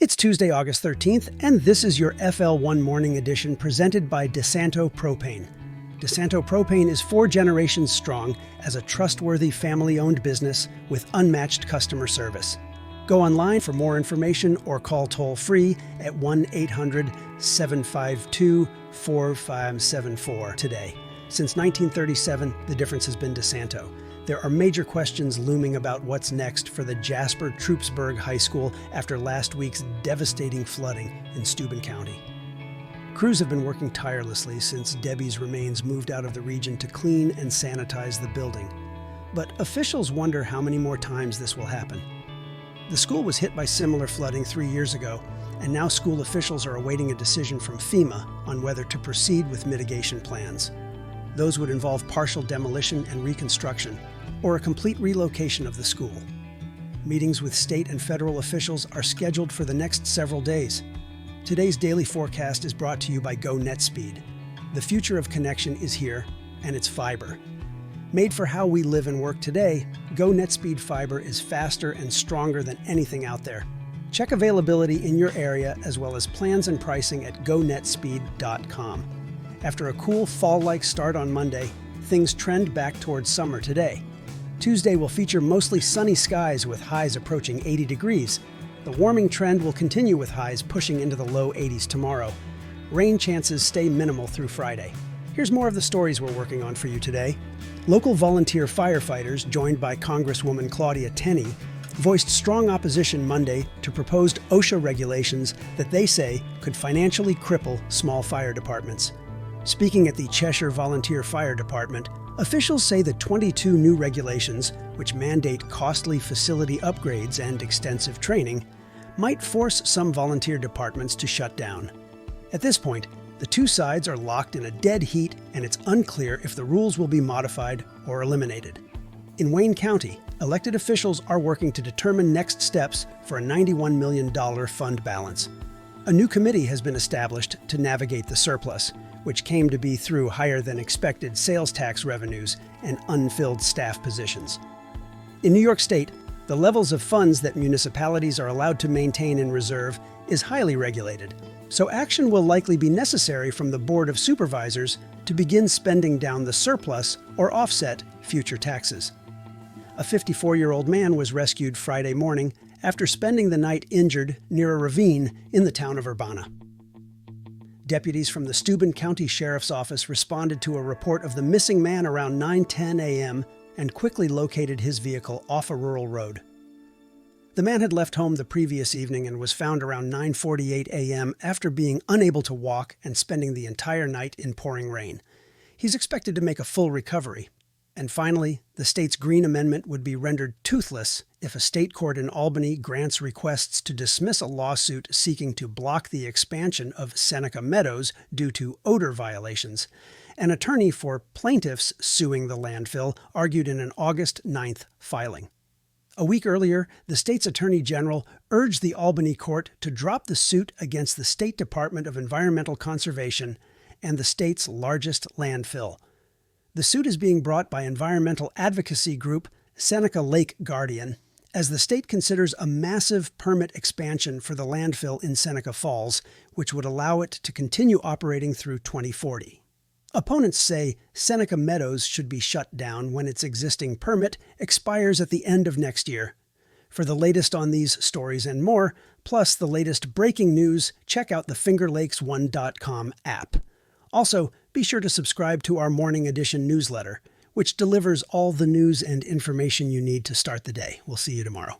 It's Tuesday, August 13th, and this is your FL1 Morning Edition presented by DiSanto Propane. DiSanto Propane is 4 generations strong as a trustworthy family-owned business with unmatched customer service. Go online for more information or call toll-free at 1-800-752-4574 today. Since 1937, the difference has been DiSanto. There are major questions looming about what's next for the Jasper-Troupsburg High School after last week's devastating flooding in Steuben County. Crews have been working tirelessly since Debbie's remains moved out of the region to clean and sanitize the building. But officials wonder how many more times this will happen. The school was hit by similar flooding 3 years ago, and now school officials are awaiting a decision from FEMA on whether to proceed with mitigation plans. Those would involve partial demolition and reconstruction, or a complete relocation of the school. Meetings with state and federal officials are scheduled for the next several days. Today's daily forecast is brought to you by GoNetspeed. The future of connection is here, and it's fiber. Made for how we live and work today, GoNetspeed fiber is faster and stronger than anything out there. Check availability in your area as well as plans and pricing at gonetspeed.com. After a cool fall-like start on Monday, things trend back towards summer today. Tuesday will feature mostly sunny skies with highs approaching 80 degrees. The warming trend will continue with highs pushing into the low 80s tomorrow. Rain chances stay minimal through Friday. Here's more of the stories we're working on for you today. Local volunteer firefighters, joined by Congresswoman Claudia Tenney, voiced strong opposition Monday to proposed OSHA regulations that they say could financially cripple small fire departments. Speaking at the Cheshire Volunteer Fire Department, officials say the 22 new regulations, which mandate costly facility upgrades and extensive training, might force some volunteer departments to shut down. At this point, the two sides are locked in a dead heat, and it's unclear if the rules will be modified or eliminated. In Wayne County, elected officials are working to determine next steps for a $91 million fund balance. A new committee has been established to navigate the surplus, which came to be through higher-than-expected sales tax revenues and unfilled staff positions. In New York State, the levels of funds that municipalities are allowed to maintain in reserve is highly regulated, so action will likely be necessary from the Board of Supervisors to begin spending down the surplus or offset future taxes. A 54-year-old man was rescued Friday morning after spending the night injured near a ravine in the town of Urbana. Deputies from the Steuben County Sheriff's Office responded to a report of the missing man around 9:10 a.m. and quickly located his vehicle off a rural road. The man had left home the previous evening and was found around 9:48 a.m. after being unable to walk and spending the entire night in pouring rain. He's expected to make a full recovery. And finally, the state's Green Amendment would be rendered toothless if a state court in Albany grants requests to dismiss a lawsuit seeking to block the expansion of Seneca Meadows due to odor violations. An attorney for plaintiffs suing the landfill argued in an August 9th filing. A week earlier, the state's attorney general urged the Albany court to drop the suit against the State Department of Environmental Conservation and the state's largest landfill. The suit is being brought by environmental advocacy group Seneca Lake Guardian, as the state considers a massive permit expansion for the landfill in Seneca Falls, which would allow it to continue operating through 2040. Opponents say Seneca Meadows should be shut down when its existing permit expires at the end of next year. For the latest on these stories and more, plus the latest breaking news, check out the FingerLakes1.com app. Also, be sure to subscribe to our Morning Edition newsletter, which delivers all the news and information you need to start the day. We'll see you tomorrow.